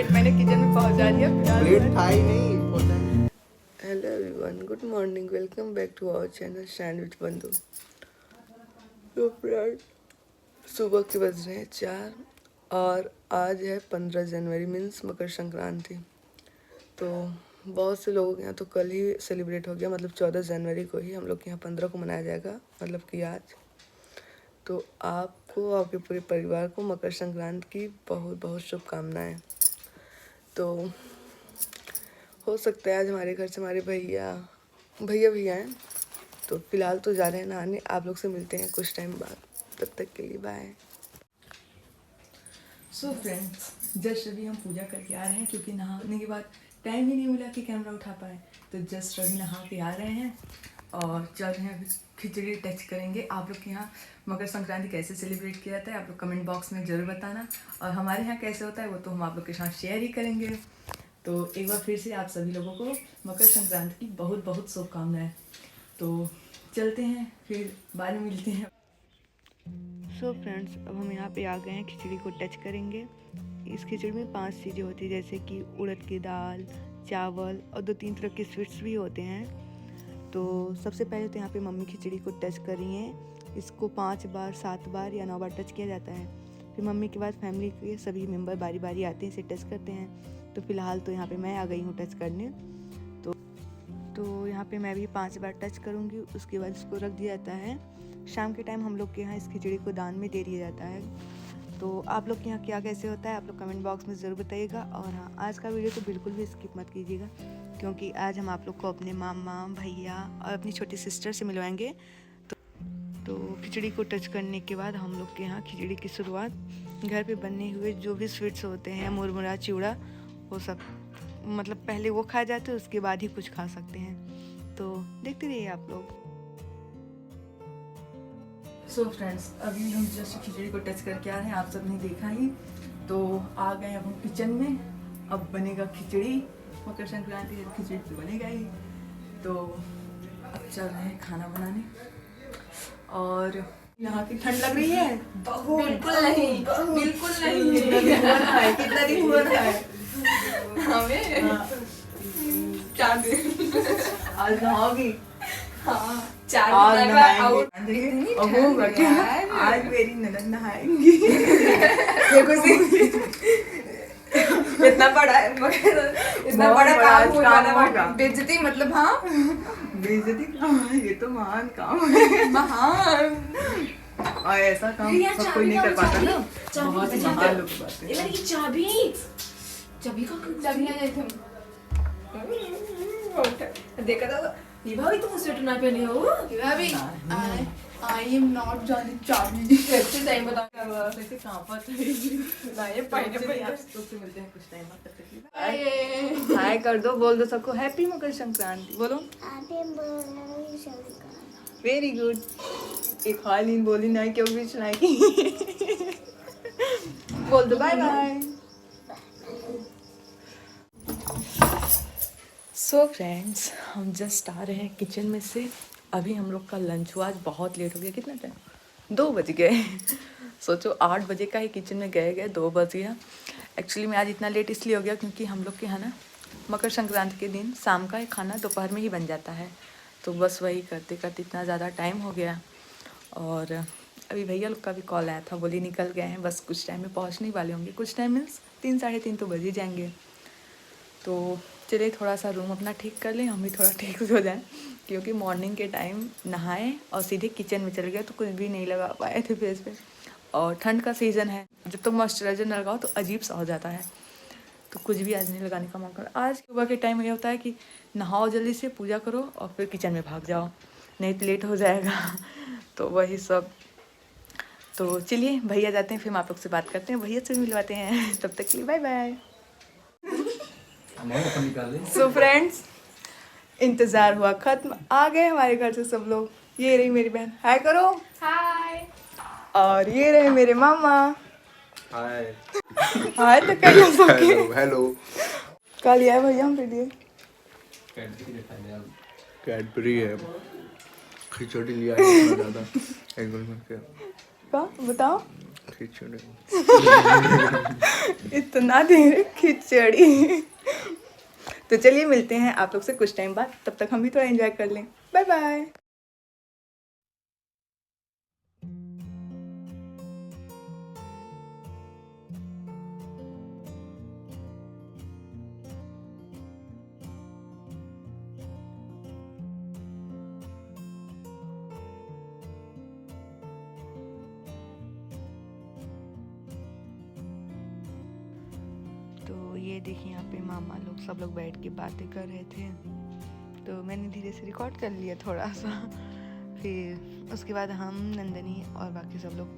Plate मैंने kitchen में पहुंचा दिया। प्लेट था ही नहीं होता है। Hello everyone, good morning, welcome back to our channel sandwich Bandhu. तो फ्रेंड, सुबह के बज रहे हैं 4 और आज है 15 जनवरी मीन्स मकर संक्रांति। तो बहुत से लोगों के यहाँ तो कल ही सेलिब्रेट हो गया, मतलब 14 जनवरी को ही। हम लोग के यहाँ 15 को मनाया जाएगा, मतलब कि आज। तो आपको, आपके पूरे परिवार को मकर संक्रांति की बहुत बहुत शुभकामनाएं। तो हो सकता है आज हमारे घर से हमारे भैया भी आए। तो फिलहाल तो जा रहे हैं नहाने। आप लोग से मिलते हैं कुछ टाइम बाद, तब तक के लिए बाय। सो फ्रेंड्स, जस्ट अभी हम पूजा करके आ रहे हैं क्योंकि नहाने के बाद टाइम ही नहीं मिला कि कैमरा उठा पाए। तो जस्ट अभी नहा के आ रहे हैं और चल रहे हैं अभी खिचड़ी टच करेंगे। आप लोग के यहाँ मकर संक्रांति कैसे सेलिब्रेट किया जाता है आप लोग कमेंट बॉक्स में ज़रूर बताना, और हमारे यहाँ कैसे होता है वो तो हम आप लोग के साथ शेयर ही करेंगे। तो एक बार फिर से आप सभी लोगों को मकर संक्रांति की बहुत बहुत शुभकामनाएं। तो चलते हैं, फिर बाद में मिलते हैं। सो फ्रेंड्स, अब हम यहाँ पे आ गए हैं, खिचड़ी को टच करेंगे। इस खिचड़ी में 5 चीज़ें होती हैं, जैसे कि उड़द की दाल, चावल और 2-3 तरह के स्वीट्स भी होते हैं। तो सबसे पहले तो यहाँ पे मम्मी खिचड़ी को टच कर रही हैं। इसको 5 बार, 7 बार या 9 बार टच किया जाता है। फिर मम्मी के बाद फैमिली के सभी मेम्बर बारी बारी आते हैं, इसे टच करते हैं। तो फिलहाल तो यहाँ पे मैं आ गई हूँ टच करने। तो यहाँ पे मैं भी 5 बार टच करूँगी। उसके बाद इसको रख दिया जाता है। शाम के टाइम हम लोग के यहाँ इस खिचड़ी को दान में दे दिया जाता है। तो आप लोग के यहाँ क्या कैसे होता है आप लोग कमेंट बॉक्स में ज़रूर बताइएगा। और हाँ, आज का वीडियो तो बिल्कुल भी स्किप मत कीजिएगा, क्योंकि आज हम आप लोग को अपने मामा, भैया और अपनी छोटी सिस्टर से मिलवाएंगे। तो खिचड़ी को टच करने के बाद हम लोग के यहाँ खिचड़ी की शुरुआत घर पे बने हुए जो भी स्वीट्स होते हैं, मुरमुरा, चिवड़ा, वो सब मतलब पहले वो खाया जाता है, उसके बाद ही कुछ खा सकते हैं। तो देखते रहिए आप लोग। सो फ्रेंड्स, अभी हम जस्ट खिचड़ी को टच करके आ रहे हैं, आप सब ने देखा ही। तो आ गए अब हम किचन में। अब बनेगा खिचड़ी, मकर संक्रांति है खिचड़ी तो बनेगा ही। तो अब चल रहे हैं खाना बनाने। और यहाँ की ठंड लग रही है बहुत। बिल्कुल नहीं, बिल्कुल नहीं। कितना दिन हुआ है हमें 4 दिन। आज नहाओगी? हाँ, 4 आज दिन नहाएंगे। आज मेरी ननद नहाएंगी। इतना बड़ा है, मगर इतना बहुत बड़ा बड़ा काम काम होगा। होगा। बेइज्जती मतलब, हाँ बेइज्जती काम है, ये तो महान काम है। महान। और ऐसा काम सब कोई नहीं कर पाता ना, बहुत ही महान लोग बात है। चाबी आ जाए तुम। देखा था ये भाभी, तुम स्वेटर ना पहने हो भाभी। आई एम नॉट जानी चाबी। कैसे टाइम बता कैसे कहाँ पर ना ये पहले तुमसे मिलते हैं कुछ टाइम बाद, तब तक के लिए हाय कर दो, बोल दो सबको हैप्पी मकर संक्रांति। बोलो वेरी गुड। एक हाल नींद बोली नहीं, क्यों भी सुनाएगी। बोल दो बाय बाय। सो फ्रेंड्स, हम जस्ट आ रहे हैं किचन में से। अभी हम लोग का लंच हुआ, आज बहुत लेट हो गया। कितना टाइम? 2 बज गए। सोचो 8 बजे का ही किचन में गए 2 बज गया। एक्चुअली मैं आज इतना लेट इसलिए हो गया क्योंकि हम लोग के यहाँ ना मकर संक्रांति के दिन शाम का खाना दोपहर में ही बन जाता है। तो बस वही करते करते इतना ज़्यादा टाइम हो गया। और अभी भैया लोग का भी कॉल आया था, बोली निकल गए हैं, बस कुछ टाइम में पहुँचने वाले होंगे। कुछ टाइम मीन्स 3, 3:30 तो बज ही जाएंगे। तो चलिए थोड़ा सा रूम अपना ठीक कर लें, हम भी थोड़ा ठीक हो जाएं, क्योंकि मॉर्निंग के टाइम नहाए और सीधे किचन में चले गए तो कुछ भी नहीं लगा पाए थे फेस पे। और ठंड का सीज़न है, जब तक मॉइस्चराइजर न लगाओ तो अजीब सा हो जाता है। तो कुछ भी आज नहीं लगाने का मौका। आज सुबह के टाइम ये होता है कि नहाओ जल्दी से, पूजा करो और फिर किचन में भाग जाओ, नहीं तो लेट हो जाएगा। तो वही सब। तो चलिए भैया जाते हैं, फिर हम आप लोग से बात करते हैं, भैया से मिलवाते हैं। तब तक के लिए बाय बाय। सो फ्रेंड्स, इंतज़ार हुआ ख़त्म, आ गए हमारे घर से सब लोग। ये रही मेरी बहन, हाय करो। हाय। और ये रहे मेरे मामा, हाय। हाय तो कर लो सबके। हेलो। क्या लिया है भैया हम लिए? कैडबरी है, खिचड़ी लिया है ज़्यादा। एक बार क्या बताओ? खिचड़ी। इतना देर खिचड़ी। तो चलिए मिलते हैं आप लोग से कुछ टाइम बाद, तब तक हम भी थोड़ा एंजॉय कर लें। Bye bye. तो ये देखिए यहाँ पे मामा लोग सब लोग बैठ के बातें कर रहे थे, तो मैंने धीरे से रिकॉर्ड कर लिया थोड़ा सा। फिर उसके बाद हम नंदनी और बाकी सब लोग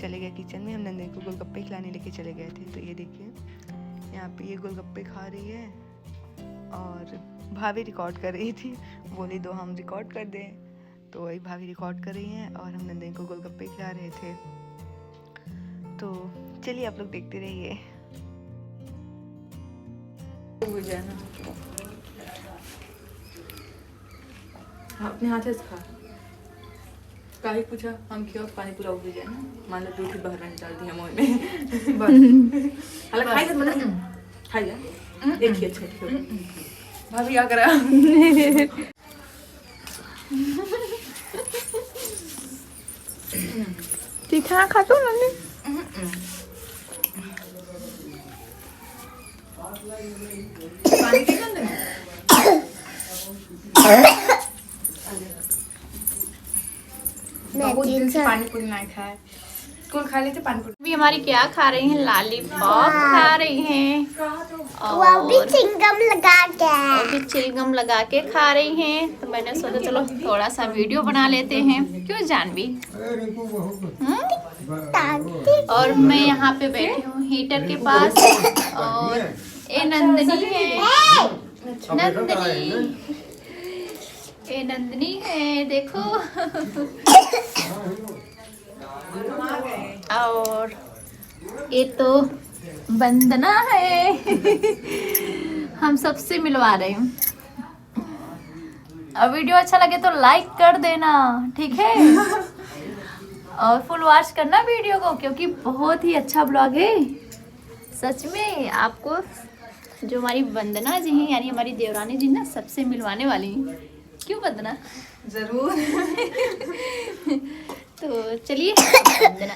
चले गए किचन में। हम नंदनी को गोलगप्पे खिलाने लेके चले गए थे। तो ये देखिए यहाँ पे ये गोलगप्पे खा रही है और भाभी रिकॉर्ड कर रही थी, बोली दो हम रिकॉर्ड कर दें। तो वही भाभी रिकॉर्ड कर रही हैं और हम नंदनी को गोलगप्पे खिला रहे थे। तो चलिए आप लोग देखते रहिए। अपने हाथ से खा। काहे पूछा हम क्यों पानी पूरा उग जाए ना, मान लो दूध बहरन डाल दिया मुंह में। बस हला खाई तो मतलब खाई जा एक ही अच्छा ठीक है। भाभी क्या करा? ठीक है खा तो नन्नी। पानी के अंदर बहुत दिन से पानी पूरी नहीं खाया। कौन खा लेते पानी पूरी? अभी हमारी क्या खा रही हैं? लॉलीपॉप खा रही हैं वो भी चिंगम लगा के और भी चिलगम लगा के खा रही हैं। तो मैंने सोचा चलो थोड़ा सा वीडियो बना लेते हैं, क्यों जानवी? और मैं यहाँ पे बैठी हूँ हीटर के पास और ये नंदनी है। नंदनी है देखो। और ये तो वंदना है। हम सबसे मिलवा रहे हैं। और वीडियो अच्छा लगे तो लाइक कर देना, ठीक है? और फुल वॉच करना वीडियो को, क्योंकि बहुत ही अच्छा ब्लॉग है सच में। आपको जो हमारी वंदना जी हैं यानी हमारी देवरानी जी ना सबसे मिलवाने वाली हैं। क्यों वंदना? जरूर। तो चलिए वंदना।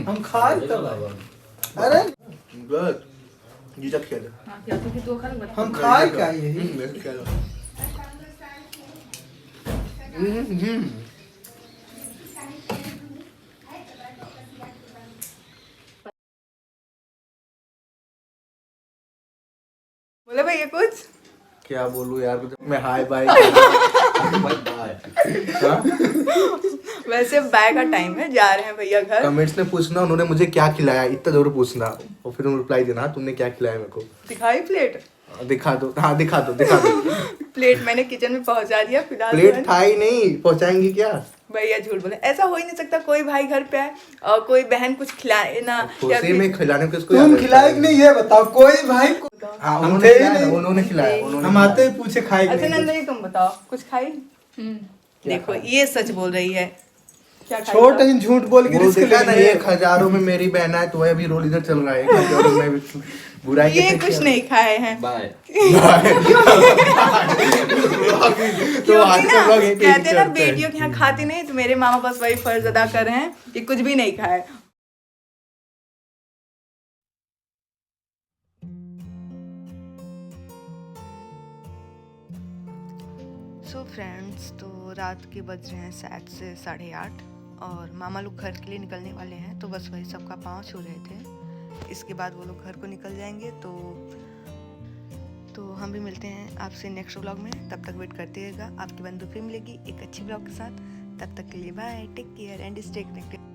हम खा अरे बस जीजा खेल हम खाए क्या यही बोले भैया कुछ क्या बोलूं यार, मैं हाय बाय। वैसे बाय का टाइम है, जा रहे हैं भैया घर। कमेंट्स में पूछना उन्होंने मुझे क्या खिलाया, इतना जरूर पूछना और फिर रिप्लाई देना तुमने क्या खिलाया मेरे को। दिखाई प्लेट? दिखा दो। हाँ दिखा दो दिखा दो। प्लेट मैंने किचन में पहुंचा दिया फिलहाल। प्लेट था ही नहीं, पहुंचाएंगी क्या? भैया झूठ बोले, ऐसा हो ही नहीं सकता। कोई भाई घर पे आए और कोई बहन कुछ खिलाए ना, खुशी में खिलाने को किसको तुम खिलाए कि नहीं ये बताओ। कोई भाई को हाँ हम उन्होंने थे खिलाया, नहीं। उन्होंने खिलाया, उन्होंने हम आते ही पूछे खाए कि अच्छा नहीं। नंदनी तुम बताओ कुछ खाई? देखो ये सच बोल रही है। क्या खाई? छोटा ही झूठ बोल के वो रिस्क देखा ना, ले 1000 में मेरी बहन है तो वह अभी रोल इधर चल रहा है। 1000 में भी बुराई ये कुछ नहीं खाए हैं। बाय। क्योंकि ना कहते हैं ना बेटियों के यहाँ खाती नहीं, तो मेरे मामा बस वही फर्ज अदा कर रहे हैं कि कुछ भी नहीं खाए। सो फ्रेंड्स, तो रात के बज रहे हैं 7 से 8:30 और मामा लोग घर के लिए निकलने वाले हैं। तो बस वही सबका पाँव छू रहे थे। इसके बाद वो लोग घर को निकल जाएंगे। तो तो हम भी मिलते हैं आपसे नेक्स्ट व्लॉग में, तब तक वेट करते रहिएगा, आपकी बंधु फिर मिलेगी एक अच्छी व्लॉग के साथ। तब तक के लिए bye, take care and stay connected.